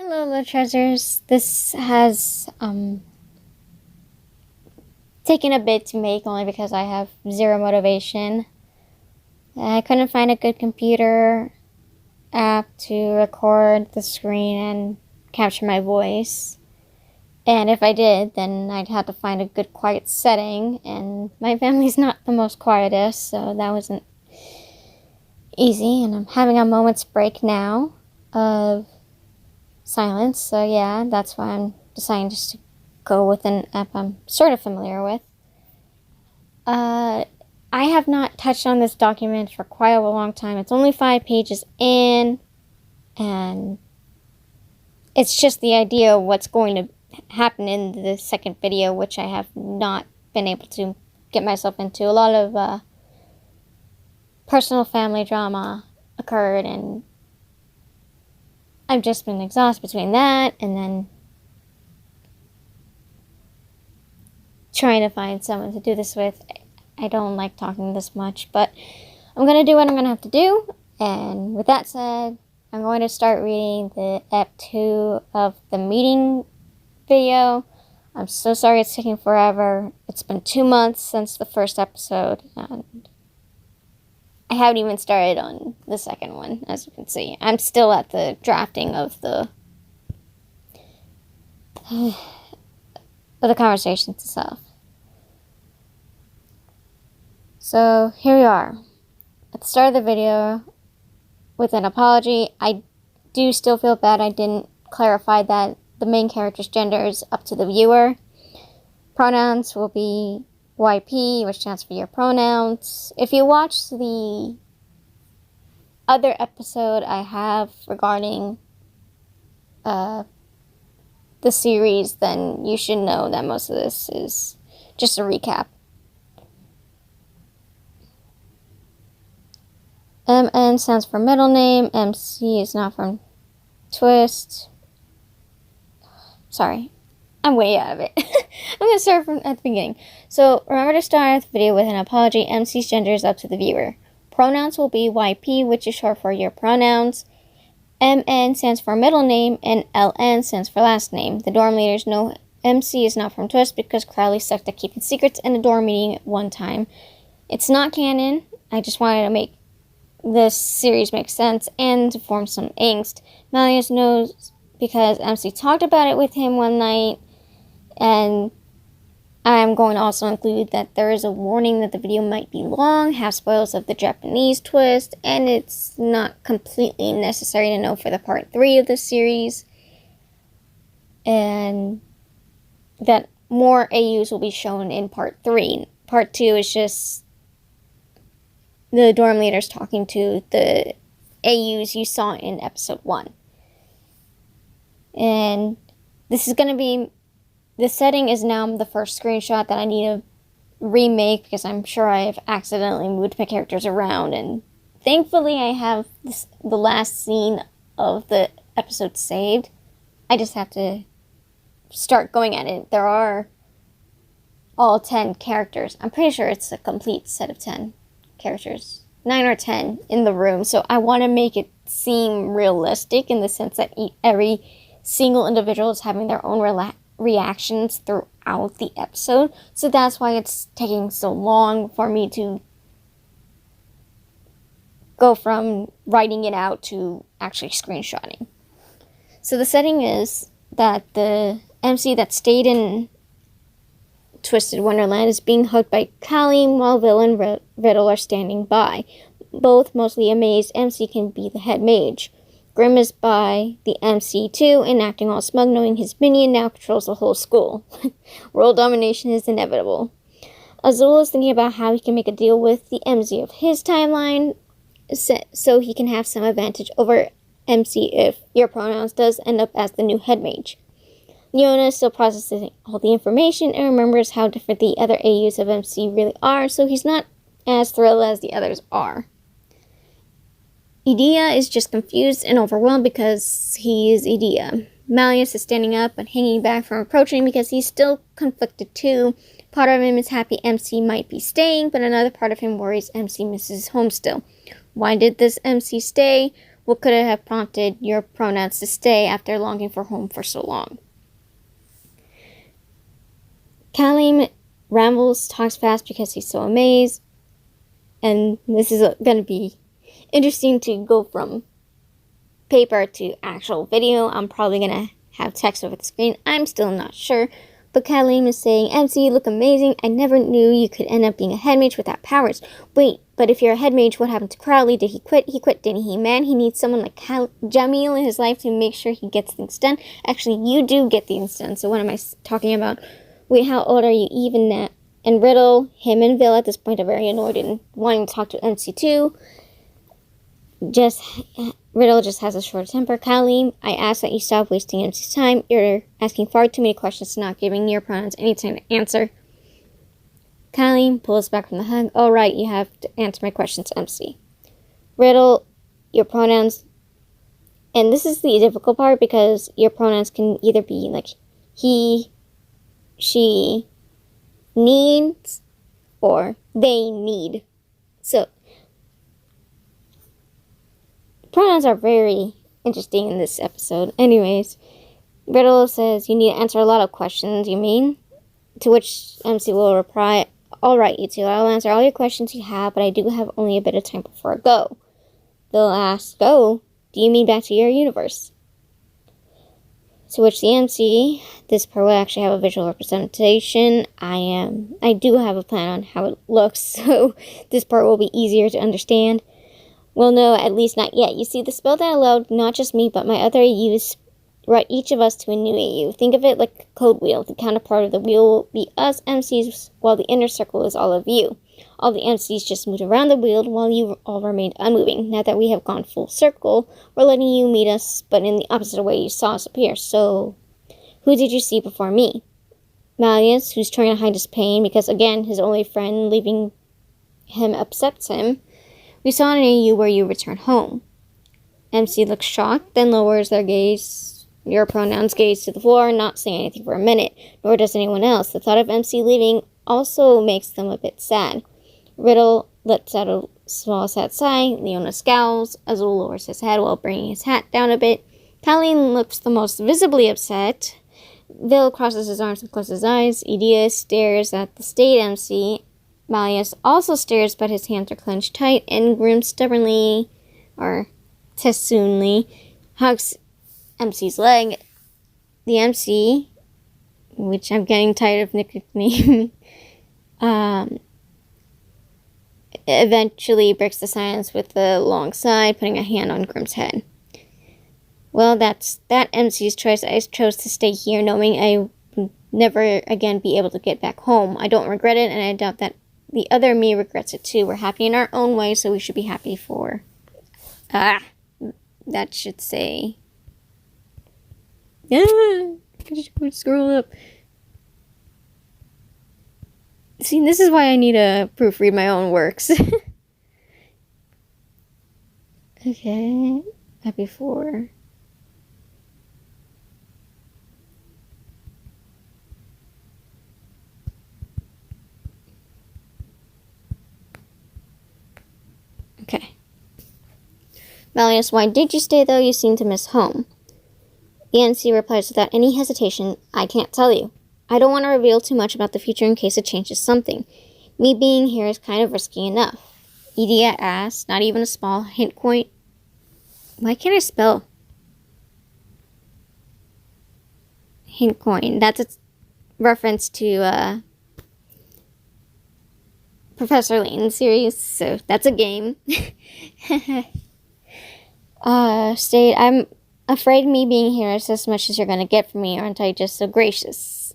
Hello, little treasures. This has taken a bit to make only because I have zero motivation. I couldn't find a good computer app to record the screen and capture my voice. And if I did, then I'd have to find a good quiet setting, and my family's not the most quietest, so that wasn't easy. And I'm having a moment's break now of silence, so yeah, that's why I'm deciding just to go with an app I'm sort of familiar with. I have not touched on this document for quite a long time. It's only 5 pages in, and it's just the idea of what's going to happen in the second video, which I have not been able to get myself into. A lot of personal family drama occurred, and I've just been exhausted between that and then trying to find someone to do this with. I don't like talking this much, but I'm going to do what I'm going to have to do. And with that said, I'm going to start reading the Ep 2 of the meeting video. I'm so sorry it's taking forever. It's been 2 months since the first episode, and I haven't even started on the second one, as you can see. I'm still at the drafting of the conversation itself. So here we are. At the start of the video, with an apology, I do still feel bad I didn't clarify that the main character's gender is up to the viewer. Pronouns will be YP, which stands for your pronouns. If you watch the other episode I have regarding the series, then you should know that most of this is just a recap. MN stands for middle name. MC is not from Twist. Sorry, I'm way out of it. I'm going to start from at the beginning. So remember to start the video with an apology. MC's gender is up to the viewer. Pronouns will be YP, which is short for your pronouns. MN stands for middle name, and LN stands for last name. The dorm leaders know MC is not from Twist because Crowley sucked at keeping secrets in a dorm meeting at one time. It's not canon. I just wanted to make this series make sense and to form some angst. Malleus knows because MC talked about it with him one night, and I'm going to also include that there is a warning that the video might be long, have spoilers of the Japanese twist, and it's not completely necessary to know for the part 3 of this series, and that more AUs will be shown in part 3. Part 2 is just the dorm leaders talking to the AUs you saw in episode 1. And this is going to be, the setting is now the first screenshot that I need to remake because I'm sure I've accidentally moved my characters around, and thankfully I have the last scene of the episode saved. I just have to start going at it. There are all 10 characters. I'm pretty sure it's a complete set of 10 characters, 9 or 10 in the room, so I want to make it seem realistic in the sense that every single individual is having their own reactions throughout the episode, so that's why it's taking so long for me to go from writing it out to actually screenshotting. So the setting is that the MC that stayed in Twisted Wonderland is being hugged by Callie while Vil and Riddle are standing by. Both mostly amazed MC can be the head mage. Grim is by the MC too and acting all smug, knowing his minion now controls the whole school. World domination is inevitable. Azul is thinking about how he can make a deal with the MC of his timeline so he can have some advantage over MC if your pronouns does end up as the new head mage. Leona is still processing all the information and remembers how different the other AUs of MC really are, so he's not as thrilled as the others are. Idea is just confused and overwhelmed because he is Idea. Malleus is standing up but hanging back from approaching because he's still conflicted too. Part of him is happy MC might be staying, but another part of him worries MC misses home still. Why did this MC stay? What could have prompted your pronouns to stay after longing for home for so long? Kalim rambles, talks fast because he's so amazed. And this is going to be interesting to go from paper to actual video. I'm probably going to have text over the screen. I'm still not sure. But Kalim is saying, MC, you look amazing. I never knew you could end up being a head mage without powers. Wait, but if you're a head mage, what happened to Crowley? Did he quit? He quit, didn't he? Man, he needs someone like Jamil in his life to make sure he gets things done. Actually, you do get things done. So what am I talking about? Wait, how old are you even now? And Riddle, him and Vil at this point are very annoyed and wanting to talk to MC too. Riddle just has a short temper. Kalim, I ask that you stop wasting MC's time. You're asking far too many questions to not giving your pronouns any time to answer. Kalim pulls back from the hug. All right, you have to answer my questions, MC. Riddle, your pronouns. And this is the difficult part because your pronouns can either be like he, she needs, or they need. So pronouns are very interesting in this episode. Anyways, Riddle says, you need to answer a lot of questions, you mean? To which MC will reply, all right, you two, I'll answer all your questions you have, but I do have only a bit of time before I go. They'll ask, go? Do you mean back to your universe? To which the MC, this part will actually have a visual representation. I do have a plan on how it looks, so this part will be easier to understand. Well, no, at least not yet. You see, the spell that allowed not just me, but my other AUs brought each of us to a new AU. Think of it like a code wheel. The counterpart of the wheel will be us MCs, while the inner circle is all of you. All the MCs just moved around the wheel while you all remained unmoving. Now that we have gone full circle, we're letting you meet us, but in the opposite way you saw us appear. So, who did you see before me? Malleus, who's trying to hide his pain because, again, his only friend leaving him upsets him. We saw an AU where you return home. MC looks shocked, then lowers their gaze, your pronouns gaze to the floor, not saying anything for a minute, nor does anyone else. The thought of MC leaving also makes them a bit sad. Riddle lets out a small sad sigh. Leona scowls. Azul lowers his head while bringing his hat down a bit. Colleen looks the most visibly upset. Vil crosses his arms and closes his eyes. Edea stares at the state MC. Malleus also stares, but his hands are clenched tight, and Grim stubbornly, or Tessoonly, hugs MC's leg. The MC, which I'm getting tired of nicknaming, eventually breaks the silence with a long sigh, putting a hand on Grim's head. Well, that's that MC's choice. I chose to stay here, knowing I would never again be able to get back home. I don't regret it, and I doubt that the other me regrets it too. We're happy in our own way, so we should be happy for... that should say... I just scroll up. See, this is why I need to proofread my own works. Okay. Happy for... Okay. Malleus, why did you stay, though? You seem to miss home. The NC replies without any hesitation, I can't tell you. I don't want to reveal too much about the future in case it changes something. Me being here is kind of risky enough. Edea asks, not even a small hint point. Why can't I spell? Hint coin. That's a reference to, Professor Layton's series, so that's a game. State, I'm afraid me being here is as much as you're gonna get from me, aren't I just so gracious?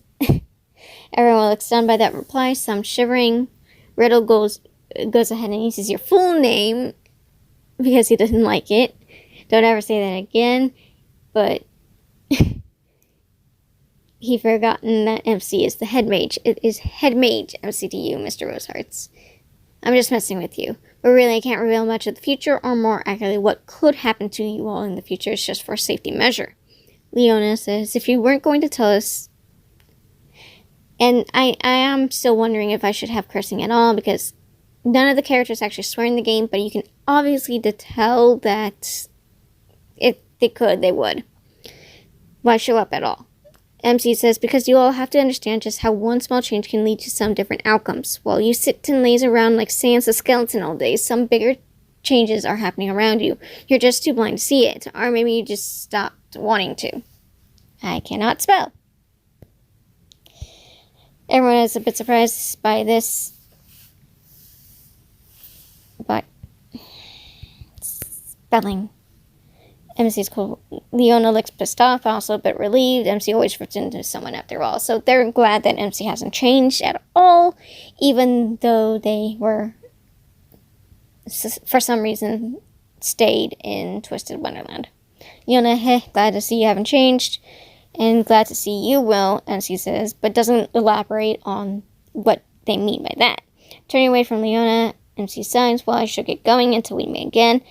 Everyone looks stunned by that reply, some shivering. Riddle goes ahead and uses your full name because he doesn't like it. Don't ever say that again. But he forgotten that MC is the head mage. It is head mage MC to you, Mr. Rosehearts. I'm just messing with you. But really, I can't reveal much of the future, or more accurately, what could happen to you all in the future. It's just for a safety measure. Leona says, if you weren't going to tell us... And I am still wondering if I should have cursing at all, because none of the characters actually swear in the game, but you can obviously tell that they could, they would. Why show up at all? MC says, because you all have to understand just how one small change can lead to some different outcomes. While you sit and laze around like Sans the skeleton all day, some bigger changes are happening around you. You're just too blind to see it, or maybe you just stopped wanting to. I cannot spell. Everyone is a bit surprised by this, but spelling. MC's cool. Leona looks pissed off, also a bit relieved. MC always rips into someone after all. So they're glad that MC hasn't changed at all, even though they were, for some reason, stayed in Twisted Wonderland. Leona, glad to see you haven't changed, and glad to see you, Will, MC says, but doesn't elaborate on what they mean by that. Turning away from Leona, MC signs, well, I should get going until we meet again.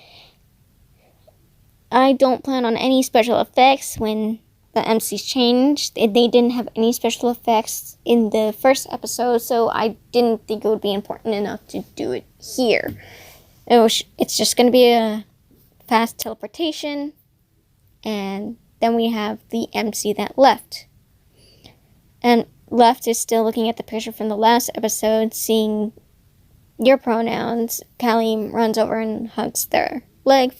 I don't plan on any special effects when the MCs changed. They didn't have any special effects in the first episode, so I didn't think it would be important enough to do it here. It's just going to be a fast teleportation, and then we have the MC that left. And left is still looking at the picture from the last episode, seeing your pronouns. Callie runs over and hugs their leg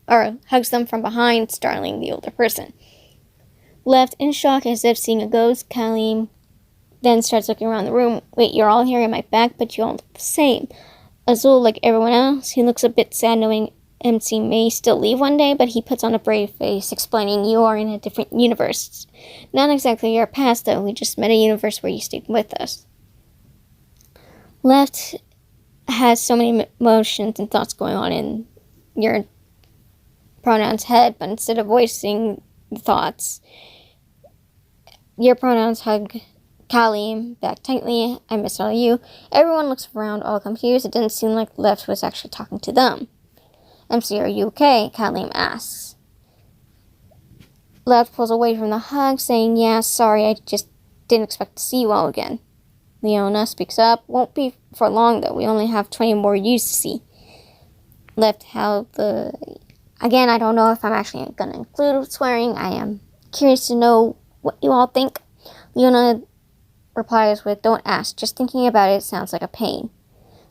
hugs them from behind, startling the older person. Left in shock as if seeing a ghost, Callie then starts looking around the room. Wait, you're all here in my back, but you all look the same. Azul, like everyone else, he looks a bit sad knowing MC may still leave one day, but he puts on a brave face, explaining you are in a different universe. Not exactly your past, though. We just met a universe where you stayed with us. Left has so many emotions and thoughts going on in your pronouns head, but instead of voicing the thoughts, your pronouns hug Callie back tightly. I miss all of you. Everyone looks around all confused. It didn't seem like Left was actually talking to them. MC, are you okay? Callie asks. Left pulls away from the hug, saying, yeah, sorry, I just didn't expect to see you all again. Leona speaks up. Won't be for long, though. We only have 20 more years to see. Left held the... Again, I don't know if I'm actually going to include swearing. I am curious to know what you all think. Leona replies with, don't ask. Just thinking about it sounds like a pain.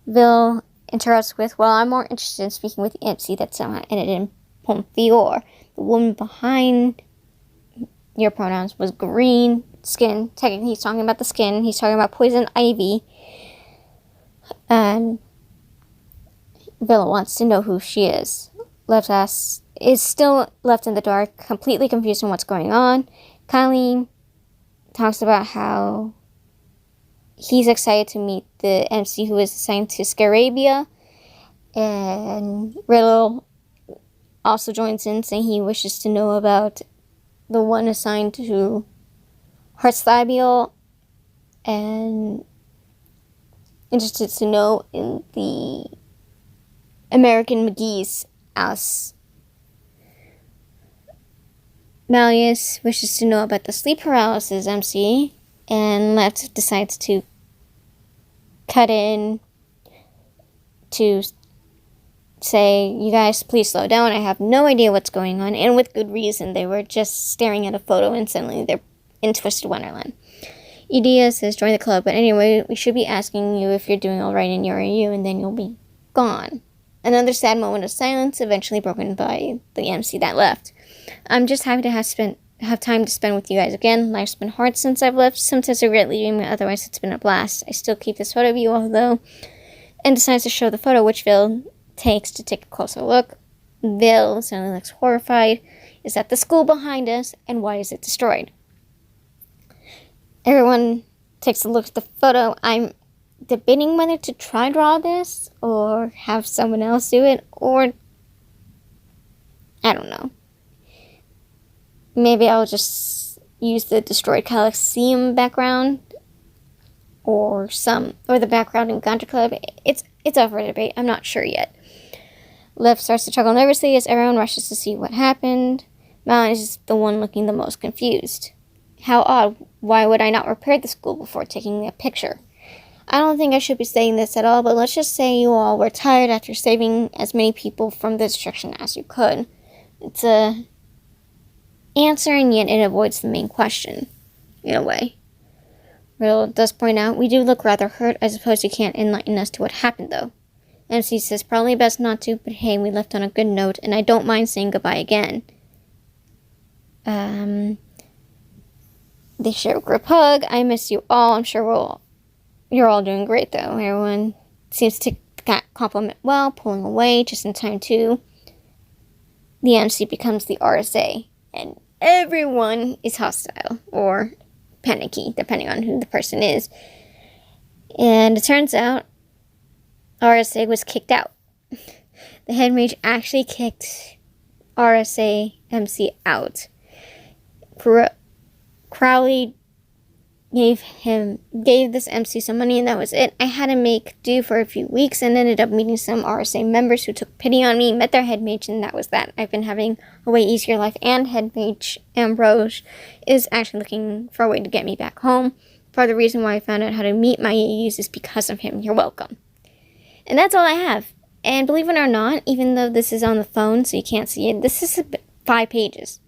Vil interrupts with, well, I'm more interested in speaking with the MC that somehow ended in Pomfior. The woman behind your pronouns was green skin. Technically, he's talking about the skin. He's talking about poison ivy. And Vil wants to know who she is. Left is still left in the dark, completely confused on what's going on. Kylie talks about how he's excited to meet the MC who is assigned to Scarabia, and Riddle also joins in, saying he wishes to know about the one assigned to Hearthlabial, and interested to know in the American McGee's Alice. Malleus wishes to know about the sleep paralysis MC, and Left decides to cut in to say, you guys, please slow down. I have no idea what's going on, and with good reason. They were just staring at a photo, and suddenly they're in Twisted Wonderland. Edea says, join the club, but anyway, we should be asking you if you're doing alright in your EU, and then you'll be gone. Another sad moment of silence, eventually broken by the MC that left. I'm just happy to have time to spend with you guys again. Life's been hard since I've left. Sometimes I regret leaving, but otherwise it's been a blast. I still keep this photo of you all, though, and decides to show the photo, which Vil takes to take a closer look. Vil suddenly looks horrified. Is that the school behind us, and why is it destroyed? Everyone takes a look at the photo. I'm debating whether to try draw this or have someone else do it, or I don't know. Maybe I'll just use the destroyed Coliseum background or the background in Country Club. It's up for debate. I'm not sure yet. Liv starts to chuckle nervously as everyone rushes to see what happened. Malin is the one looking the most confused. How odd. Why would I not repair the school before taking a picture? I don't think I should be saying this at all, but let's just say you all were tired after saving as many people from the destruction as you could. It's a answer, and yet it avoids the main question, in a way. Riddle does point out, we do look rather hurt. I suppose you can't enlighten us to what happened, though. MC says, probably best not to, but hey, we left on a good note, and I don't mind saying goodbye again. They share a group hug. I miss you all. I'm sure you're all doing great, though. Everyone seems to compliment well, pulling away just in time, too. The MC becomes the RSA, and everyone is hostile, or panicky, depending on who the person is. And it turns out RSA was kicked out. The head mage actually kicked RSA MC out. Crowley gave this MC some money, and that was it. I had to make do for a few weeks and ended up meeting some RSA members who took pity on me, met their head mage, and that was that. I've been having a way easier life, and head mage Ambrose is actually looking for a way to get me back home. Part of the reason why I found out how to meet my AUs is because of him. You're welcome. And that's all I have. And believe it or not, even though this is on the phone so you can't see it, this is 5 pages.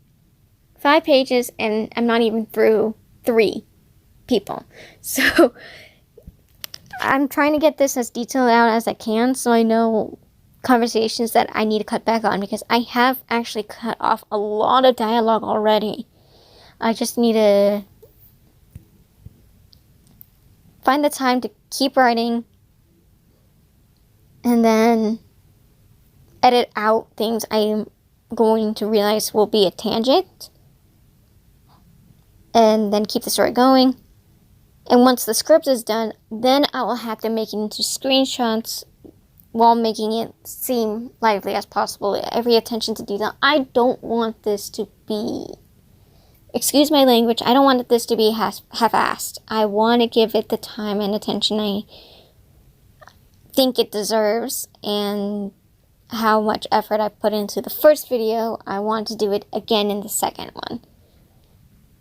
5 pages, and I'm not even through 3 people. So I'm trying to get this as detailed out as I can, so I know conversations that I need to cut back on, because I have actually cut off a lot of dialogue already. I just need to find the time to keep writing and then edit out things I am going to realize will be a tangent, and then keep the story going. And once the script is done, then I will have to make it into screenshots while making it seem lively as possible. Every attention to detail. I don't want this to be, excuse my language, I don't want this to be half-assed. I want to give it the time and attention I think it deserves, and how much effort I put into the first video, I want to do it again in the second one.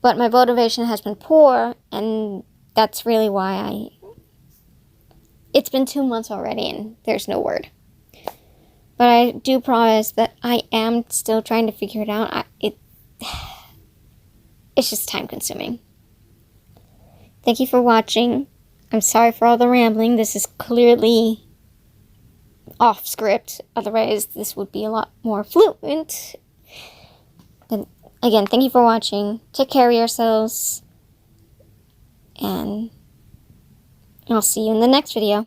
But my motivation has been poor, and that's really why it's been 2 months already and there's no word. But I do promise that I am still trying to figure it out. It's just time consuming. Thank you for watching. I'm sorry for all the rambling. This is clearly off script. Otherwise, this would be a lot more fluent. But again, thank you for watching. Take care of yourselves. And I'll see you in the next video.